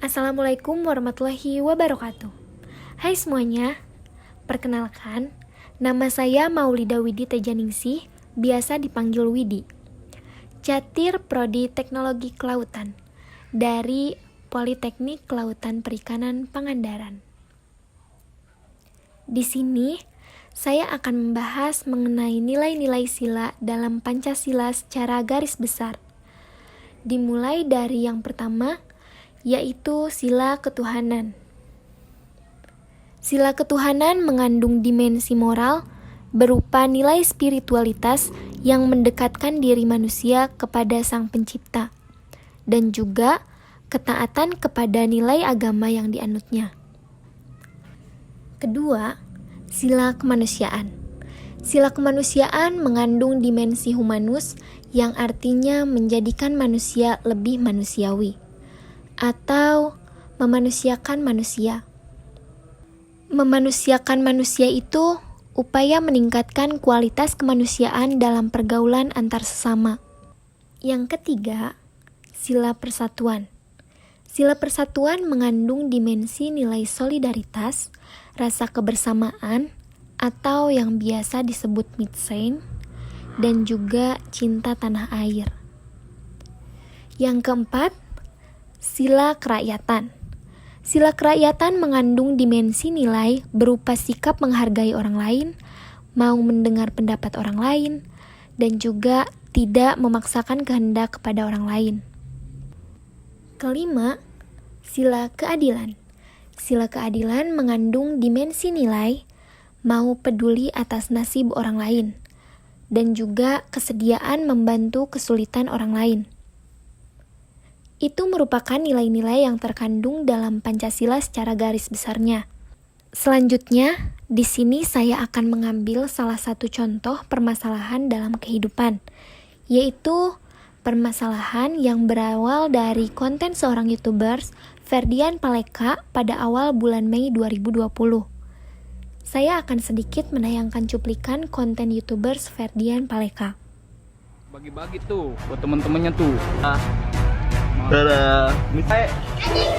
Assalamualaikum warahmatullahi wabarakatuh. Hai semuanya, perkenalkan, nama saya Maulida Widi Tejaningsih, biasa dipanggil Widi. Catir Prodi Teknologi Kelautan dari Politeknik Kelautan Perikanan Pangandaran. Di sini, saya akan membahas mengenai nilai-nilai sila dalam Pancasila secara garis besar. Dimulai dari yang pertama, yaitu sila ketuhanan. Sila ketuhanan mengandung dimensi moral berupa nilai spiritualitas yang mendekatkan diri manusia kepada Sang Pencipta, dan juga ketaatan kepada nilai agama yang dianutnya. Kedua, sila kemanusiaan. Sila kemanusiaan mengandung dimensi humanus yang artinya menjadikan manusia lebih manusiawi atau memanusiakan manusia. Memanusiakan manusia itu upaya meningkatkan kualitas kemanusiaan dalam pergaulan antar sesama. Yang ketiga, sila persatuan. Sila persatuan mengandung dimensi nilai solidaritas, rasa kebersamaan, atau yang biasa disebut mitsein, dan juga cinta tanah air. Yang keempat, sila kerakyatan. Sila kerakyatan mengandung dimensi nilai berupa sikap menghargai orang lain, mau mendengar pendapat orang lain, dan juga tidak memaksakan kehendak kepada orang lain. Kelima, sila keadilan. Sila keadilan mengandung dimensi nilai mau peduli atas nasib orang lain, dan juga kesediaan membantu kesulitan orang lain. Itu merupakan nilai-nilai yang terkandung dalam Pancasila secara garis besarnya. Selanjutnya, di sini saya akan mengambil salah satu contoh permasalahan dalam kehidupan, yaitu permasalahan yang berawal dari konten seorang YouTubers, Ferdian Paleka, pada awal bulan Mei 2020. Saya akan sedikit menayangkan cuplikan konten YouTubers Ferdian Paleka. Bagi-bagi tuh buat temen-temennya tuh.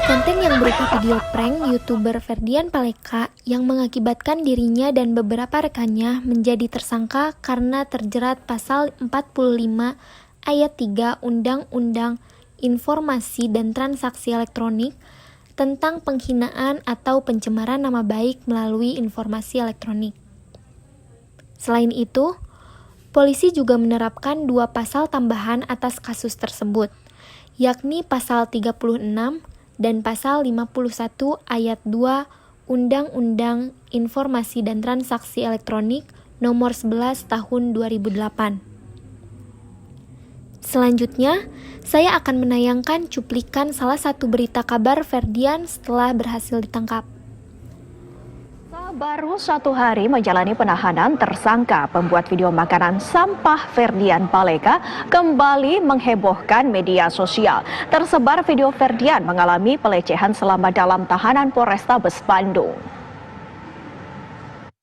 Konten yang berupa video prank YouTuber Ferdian Paleka yang mengakibatkan dirinya dan beberapa rekannya menjadi tersangka karena terjerat pasal 45 ayat 3 Undang-Undang Informasi dan Transaksi Elektronik tentang penghinaan atau pencemaran nama baik melalui informasi elektronik. Selain itu, polisi juga menerapkan 2 pasal tambahan atas kasus tersebut, yakni pasal 36 dan pasal 51 ayat 2 Undang-Undang Informasi dan Transaksi Elektronik nomor 11 tahun 2008. Selanjutnya, saya akan menayangkan cuplikan salah satu berita kabar Ferdian setelah berhasil ditangkap. Baru 1 hari menjalani penahanan, tersangka pembuat video makanan sampah Ferdian Paleka kembali menghebohkan media sosial. Tersebar video Ferdian mengalami pelecehan selama dalam tahanan Polrestabes Bandung.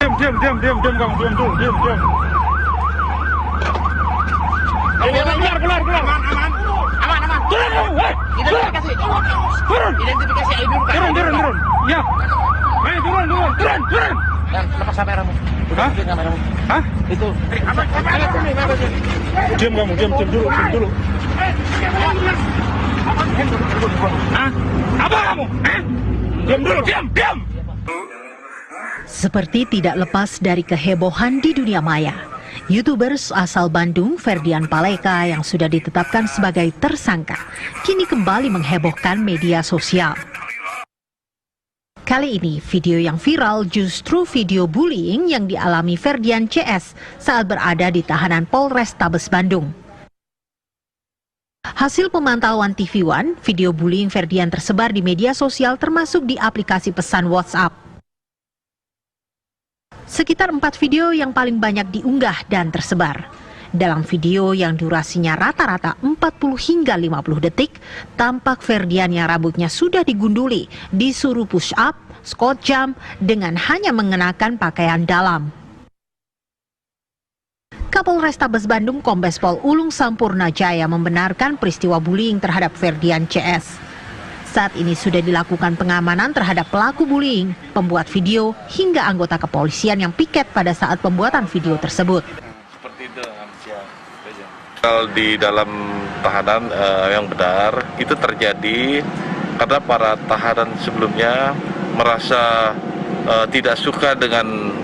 Diam dulu. Keluar. Aman. Turun. Identifikasi ID dulu. Turun. Ya. Ayo turun. Dan lepas kameramu. Hah? Hah? Itu. Diam dulu. Hah? Apa kamu? Hah? Diam dulu. Seperti tidak lepas dari kehebohan di dunia maya, YouTubers asal Bandung Ferdian Paleka yang sudah ditetapkan sebagai tersangka kini kembali menghebohkan media sosial. Kali ini video yang viral justru video bullying yang dialami Ferdian CS saat berada di tahanan Polrestabes Bandung. Hasil pemantauan TV One, video bullying Ferdian tersebar di media sosial termasuk di aplikasi pesan WhatsApp. Sekitar 4 video yang paling banyak diunggah dan tersebar. Dalam video yang durasinya rata-rata 40 hingga 50 detik, tampak Ferdian yang rambutnya sudah digunduli, disuruh push up, squat jump dengan hanya mengenakan pakaian dalam. Kapolrestabes Bandung Kombes Pol Ulung Sampurna Jaya membenarkan peristiwa bullying terhadap Ferdian CS. Saat ini sudah dilakukan pengamanan terhadap pelaku bullying, pembuat video, hingga anggota kepolisian yang piket pada saat pembuatan video tersebut. Seperti itu, Kalau di dalam tahanan yang benar, itu terjadi karena para tahanan sebelumnya merasa tidak suka dengan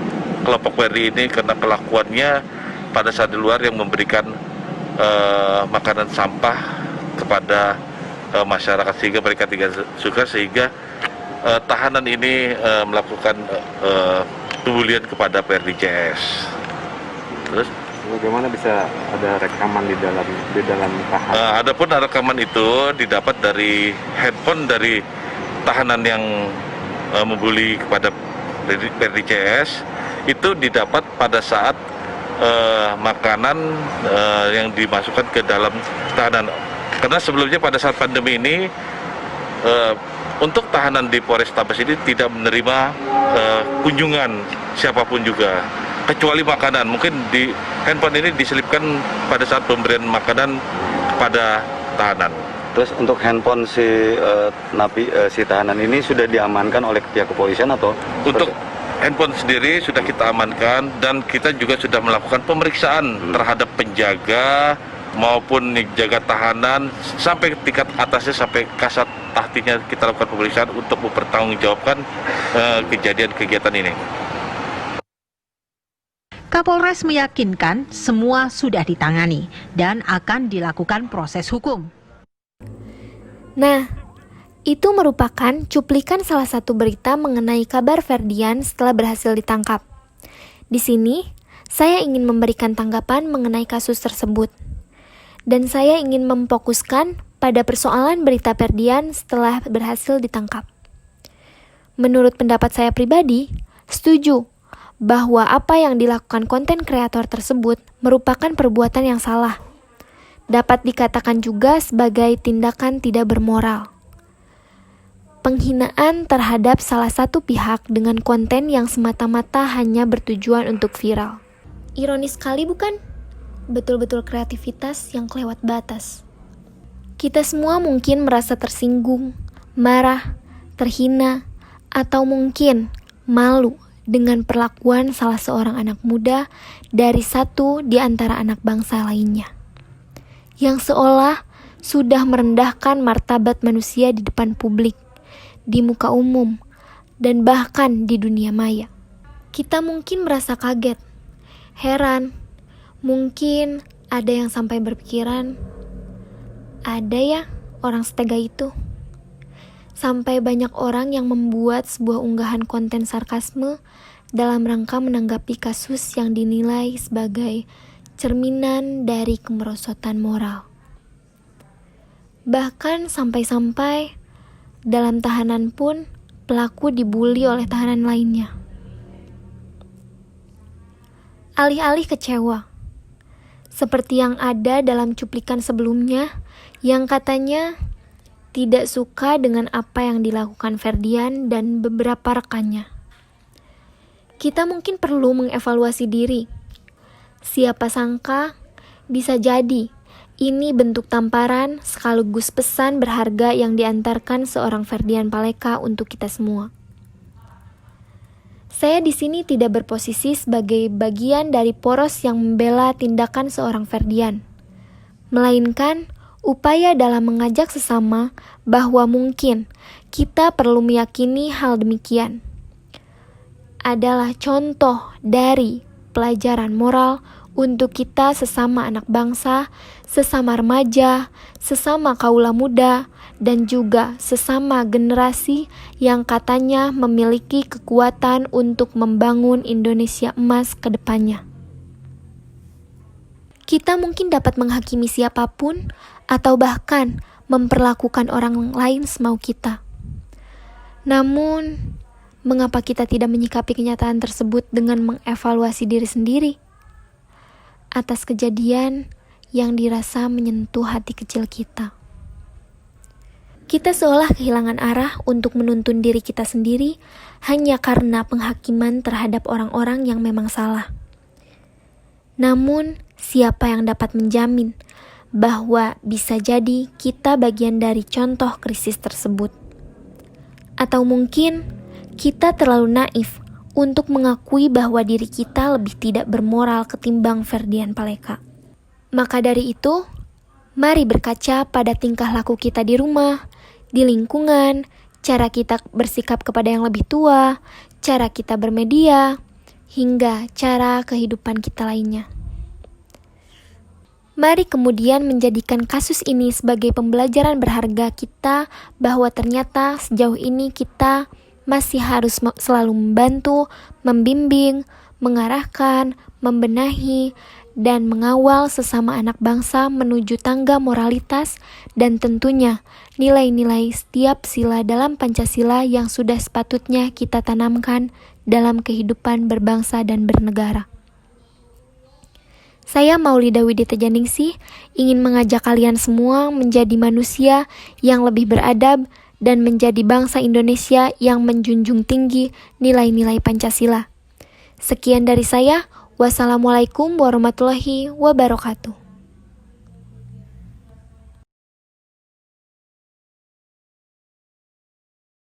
kelompok Ferdi ini karena kelakuannya pada saat di luar yang memberikan makanan sampah kepada masyarakat, sehingga mereka tidak suka, sehingga tahanan ini melakukan pembulian kepada Ferdi CS. Terus bagaimana bisa ada rekaman di dalam tahanan? Adapun rekaman itu didapat dari handphone dari tahanan yang membuli kepada Ferdi CS. Itu didapat pada saat makanan yang dimasukkan ke dalam tahanan. Karena sebelumnya pada saat pandemi ini untuk tahanan di Polrestabes ini tidak menerima kunjungan siapapun juga, kecuali makanan. Mungkin di handphone ini diselipkan pada saat pemberian makanan kepada tahanan. Terus untuk handphone si tahanan ini sudah diamankan oleh pihak kepolisian atau? Untuk handphone sendiri sudah kita amankan, dan kita juga sudah melakukan pemeriksaan terhadap penjaga maupun jaga tahanan sampai tingkat atasnya, sampai kasat tahtinya kita lakukan pemeriksaan untuk mempertanggungjawabkan kejadian kegiatan ini. Kapolres meyakinkan semua sudah ditangani dan akan dilakukan proses hukum. Nah, itu merupakan cuplikan salah satu berita mengenai kabar Ferdian setelah berhasil ditangkap. Di sini, saya ingin memberikan tanggapan mengenai kasus tersebut. Dan saya ingin memfokuskan pada persoalan berita Ferdian setelah berhasil ditangkap. Menurut pendapat saya pribadi, setuju bahwa apa yang dilakukan konten kreator tersebut merupakan perbuatan yang salah. Dapat dikatakan juga sebagai tindakan tidak bermoral. Penghinaan terhadap salah satu pihak dengan konten yang semata-mata hanya bertujuan untuk viral. Ironis sekali bukan? Betul-betul kreativitas yang kelewat batas. Kita semua mungkin merasa tersinggung, marah, terhina, atau mungkin malu dengan perlakuan salah seorang anak muda dari satu di antara anak bangsa lainnya, yang seolah sudah merendahkan martabat manusia di depan publik, di muka umum, dan bahkan di dunia maya. Kita mungkin merasa kaget, heran, mungkin ada yang sampai berpikiran, ada ya orang setega itu? Sampai banyak orang yang membuat sebuah unggahan konten sarkasme dalam rangka menanggapi kasus yang dinilai sebagai cerminan dari kemerosotan moral. Bahkan sampai-sampai dalam tahanan pun pelaku dibully oleh tahanan lainnya. Alih-alih kecewa, seperti yang ada dalam cuplikan sebelumnya yang katanya tidak suka dengan apa yang dilakukan Ferdian dan beberapa rekannya. Kita mungkin perlu mengevaluasi diri. Siapa sangka bisa jadi ini bentuk tamparan sekaligus pesan berharga yang diantarkan seorang Ferdian Paleka untuk kita semua. Saya di sini tidak berposisi sebagai bagian dari poros yang membela tindakan seorang Ferdian, melainkan upaya dalam mengajak sesama bahwa mungkin kita perlu meyakini hal demikian adalah contoh dari pelajaran moral untuk kita sesama anak bangsa, sesama remaja, sesama kaula muda, dan juga sesama generasi yang katanya memiliki kekuatan untuk membangun Indonesia emas ke depannya. Kita mungkin dapat menghakimi siapapun atau bahkan memperlakukan orang lain semau kita. Namun, mengapa kita tidak menyikapi kenyataan tersebut dengan mengevaluasi diri sendiri atas kejadian yang dirasa menyentuh hati kecil kita? Kita seolah kehilangan arah untuk menuntun diri kita sendiri hanya karena penghakiman terhadap orang-orang yang memang salah. Namun, siapa yang dapat menjamin bahwa bisa jadi kita bagian dari contoh krisis tersebut? Atau mungkin kita terlalu naif untuk mengakui bahwa diri kita lebih tidak bermoral ketimbang Ferdian Paleka. Maka dari itu, mari berkaca pada tingkah laku kita di rumah, di lingkungan, cara kita bersikap kepada yang lebih tua, cara kita bermedia, hingga cara kehidupan kita lainnya. Mari kemudian menjadikan kasus ini sebagai pembelajaran berharga kita bahwa ternyata sejauh ini kita masih harus selalu membantu, membimbing, mengarahkan, membenahi, dan mengawal sesama anak bangsa menuju tangga moralitas dan tentunya nilai-nilai setiap sila dalam Pancasila yang sudah sepatutnya kita tanamkan dalam kehidupan berbangsa dan bernegara. Saya Maulida Widita Janingsih ingin mengajak kalian semua menjadi manusia yang lebih beradab dan menjadi bangsa Indonesia yang menjunjung tinggi nilai-nilai Pancasila. Sekian dari saya. Wassalamualaikum warahmatullahi wabarakatuh.